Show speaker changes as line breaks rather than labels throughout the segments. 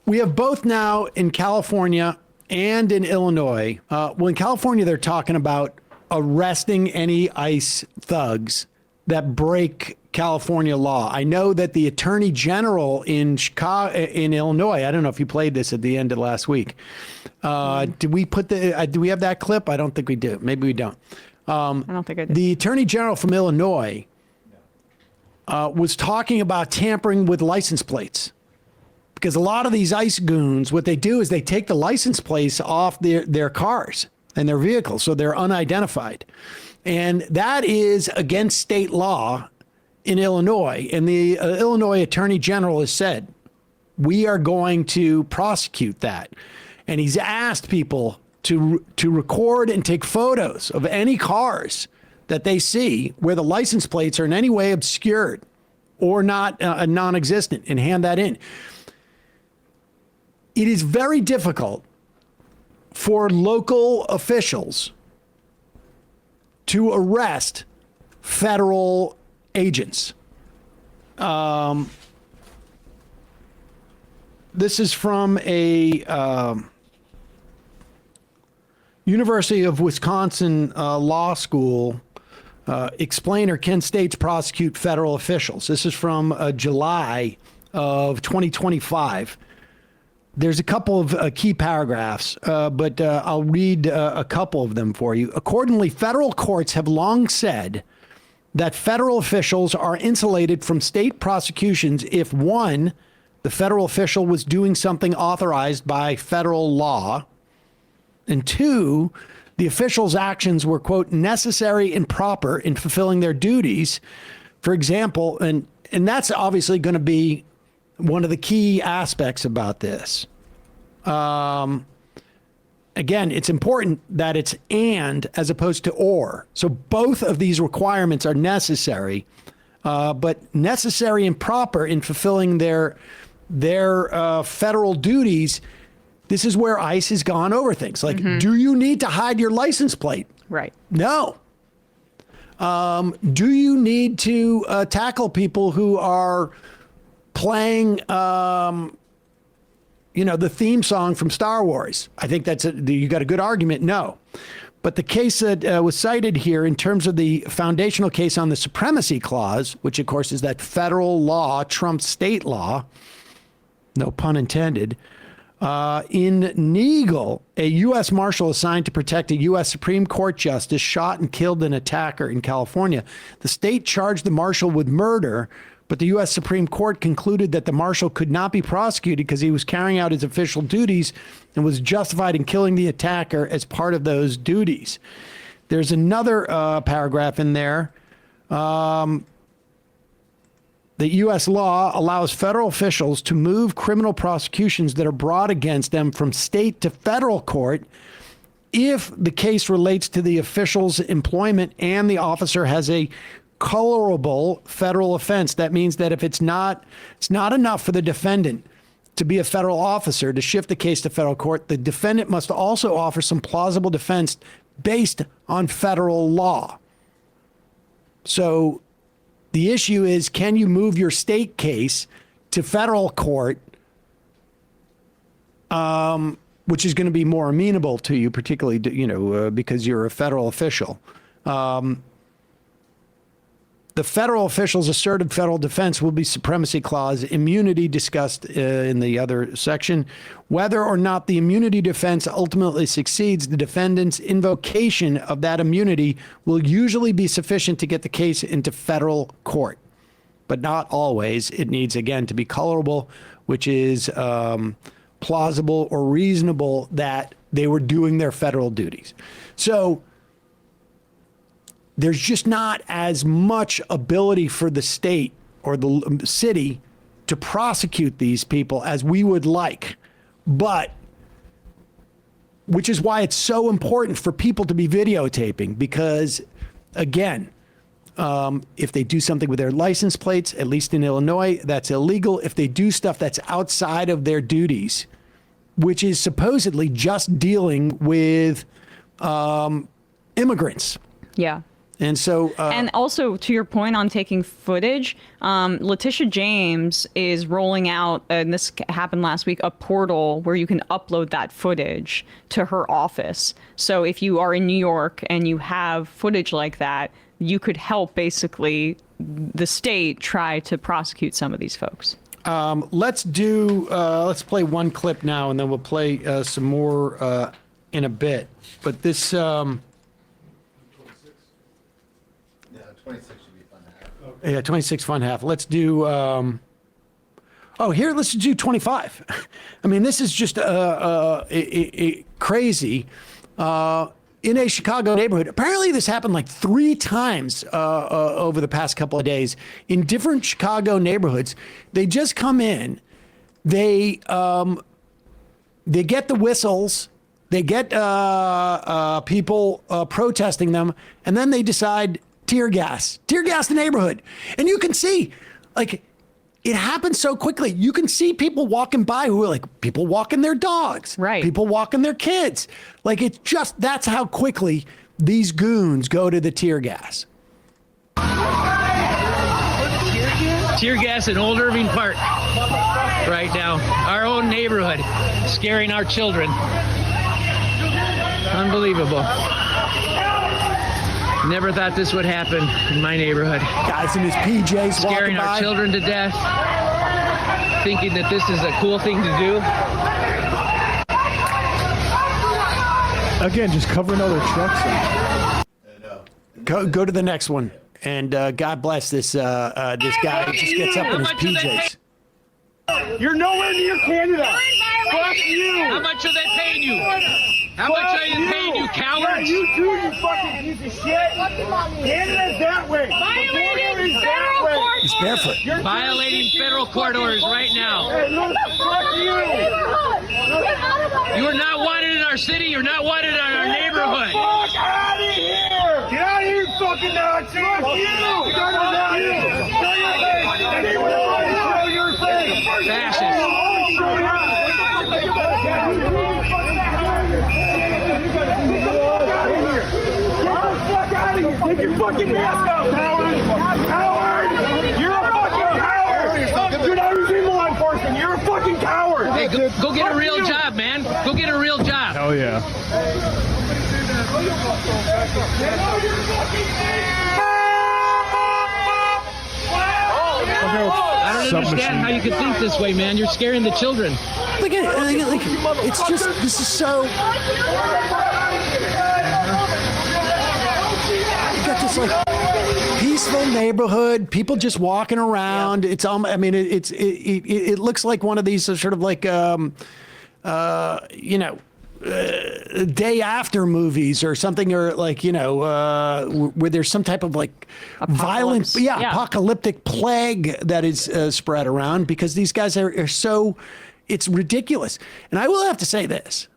we have both now in California and in Illinois. Well, in California, they're talking about arresting any ICE thugs that break California law. I know that the Attorney General in Chicago, in Illinois, I don't know if you played this at the end of last week. Did we put do we have that clip? I don't think we do. Maybe we don't.
I don't think I did.
The Attorney General from Illinois was talking about tampering with license plates. Because a lot of these ICE goons, what they do is they take the license plates off their cars and their vehicles, so they're unidentified. And that is against state law in Illinois. And the Illinois Attorney General has said, we are going to prosecute that. And he's asked people to record and take photos of any cars that they see where the license plates are in any way obscured or not non-existent, and hand that in. It is very difficult for local officials to arrest federal agents. This is from a University of Wisconsin Law School explainer. Can states prosecute federal officials? This is from July of 2025. There's a couple of key paragraphs, but I'll read a couple of them for you. Accordingly, federal courts have long said that federal officials are insulated from state prosecutions if, one, the federal official was doing something authorized by federal law, and two, the official's actions were, quote, necessary and proper in fulfilling their duties. For example, and that's obviously going to be one of the key aspects about this. Again, it's important that it's and as opposed to or. So both of these requirements are necessary, but necessary and proper in fulfilling their federal duties. This is where ICE has gone over things like, do you need to hide your license plate?
Right.
No. Do you need to tackle people who are playing, the theme song from Star Wars? I think you got a good argument. No. But the case that was cited here in terms of the foundational case on the supremacy clause, which of course is that federal law trumps state law, no pun intended, in Neagle, a U.S. Marshal assigned to protect a U.S. Supreme Court justice shot and killed an attacker in California. The state charged the Marshal with murder, but the U.S. Supreme Court concluded that the Marshal could not be prosecuted because he was carrying out his official duties and was justified in killing the attacker as part of those duties. There's another paragraph in there. The U.S. law allows federal officials to move criminal prosecutions that are brought against them from state to federal court if the case relates to the official's employment and the officer has a colorable federal offense. That means that if it's not enough for the defendant to be a federal officer to shift the case to federal court, the defendant must also offer some plausible defense based on federal law. So the issue is, can you move your state case to federal court, which is going to be more amenable to you, particularly, because you're a federal official. The federal official's asserted federal defense will be supremacy clause immunity discussed in the other section. Whether or not the immunity defense ultimately succeeds, the defendant's invocation of that immunity will usually be sufficient to get the case into federal court, but not always. It needs, again, to be colorable, which is plausible or reasonable that they were doing their federal duties. So there's just not as much ability for the state or the city to prosecute these people as we would like. But, which is why it's so important for people to be videotaping, because, again, if they do something with their license plates, at least in Illinois, that's illegal. If they do stuff that's outside of their duties, which is supposedly just dealing with immigrants.
Yeah.
And so,
and also to your point on taking footage, Letitia James is rolling out, and this happened last week, a portal where you can upload that footage to her office. So if you are in New York and you have footage like that, you could help basically the state try to prosecute some of these folks.
let's play one clip now, and then we'll play some more in a bit. But this.
26 should be fun to have.
Yeah, 26 fun half. Let's do. Let's do 25. I mean, this is just crazy. In a Chicago neighborhood, apparently this happened like 3 times over the past couple of days in different Chicago neighborhoods. They just come in, they get the whistles, they get people protesting them, and then they decide tear gas the neighborhood. And you can see, like, it happens so quickly. You can see people walking by who are like people walking their dogs,
right? People
walking their kids. Like, it's just, that's how quickly these goons go to the tear gas.
Tear gas in Old Irving Park right now. Our own neighborhood, scaring our children. Unbelievable. Never thought this would happen in my neighborhood.
Guys in his PJs
scaring our children to death, thinking that this is a cool thing to do.
Again, just covering other trucks.
Go to the next one. And God bless this guy who just gets up in his PJs.
You're nowhere near Canada. Fuck you.
How much are they paying you? How much are you paying, you cowards?
Yeah, you too, you fucking piece of shit. Canada's that way.
Violating federal court.
He's barefoot.
You're violating federal court orders right now.
Hey, look, fuck you.
You are not wanted in our city. You're not wanted in our neighborhood.
Get the fuck out of here. Get out of here, fucking Nazi. Fuck you. Fuck you. Show your face.
Fascist.
Take your fucking mask off, Howard! Howard! You're a fucking coward! You're not using law enforcement! You're a fucking coward!
Hey, go get a real job, man. Go get a real job.
Hell yeah.
I don't understand how you could think this way, man. You're scaring the children.
Look at it. It's just, this is so. You got this like peaceful neighborhood, people just walking around. It's I mean, it looks like one of these sort of like day after movies or something, or like, where there's some type of like violent, apocalyptic plague that is spread around, because these guys are so, it's ridiculous. And I will have to say this,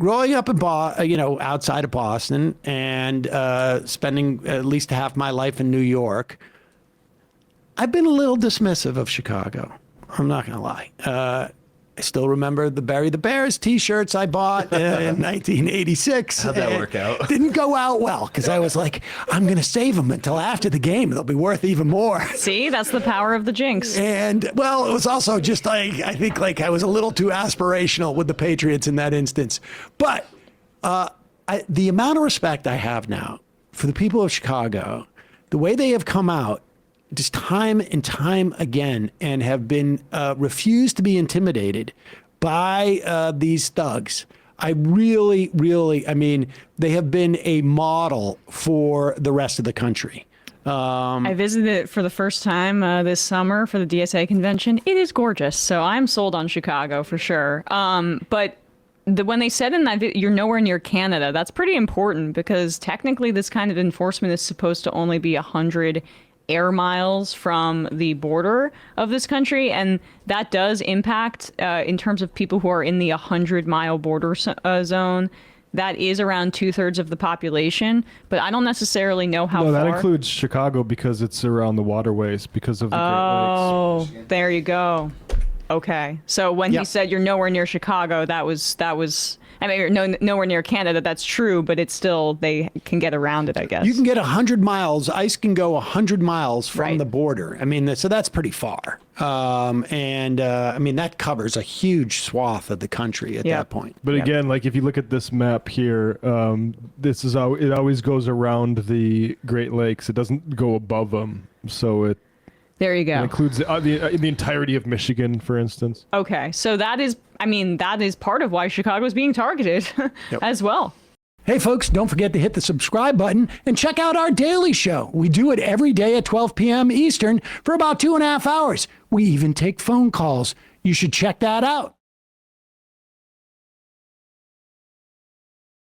growing up in outside of Boston and spending at least half my life in New York, I've been a little dismissive of Chicago. I'm not going to lie. I still remember the Bury the Bears T-shirts I bought in 1986.
How'd that work out?
Didn't go out well, because I was like, I'm going to save them until after the game. They'll be worth even more.
See, that's the power of the jinx.
And, well, it was also just like, I think like I was a little too aspirational with the Patriots in that instance. But the amount of respect I have now for the people of Chicago, the way they have come out, just time and time again, and have been refused to be intimidated by these thugs. I really, I mean, they have been a model for the rest of the country.
I visited it for the first time this summer for the DSA convention. It is gorgeous, so I'm sold on Chicago for sure. But when they said in that you're nowhere near Canada, that's pretty important, because technically this kind of enforcement is supposed to only be 100 air miles from the border of this country, and that does impact in terms of people who are in the 100-mile border zone. That is around 2/3 of the population, but I don't necessarily know how far.
No, that includes Chicago, because it's around the waterways because of the Great Lakes.
Oh, there you go. Okay. So when
Yep.
he said you're nowhere near Chicago, that was. I mean, you're nowhere near Canada. That's true, but it's still they can get around it, I guess.
You can get 100 miles. Ice can go 100 miles from
Right.
the border. I mean, so that's pretty far. I mean, that covers a huge swath of the country at
Yeah.
that point.
But again, like if you look at this map here, this is how it always goes around the Great Lakes. It doesn't go above them, so it
There you go.
includes the entirety of Michigan, for instance.
Okay. So that is part of why Chicago is being targeted as well.
Hey, folks, don't forget to hit the subscribe button and check out our daily show. We do it every day at 12 p.m. Eastern for about 2.5 hours. We even take phone calls. You should check that out.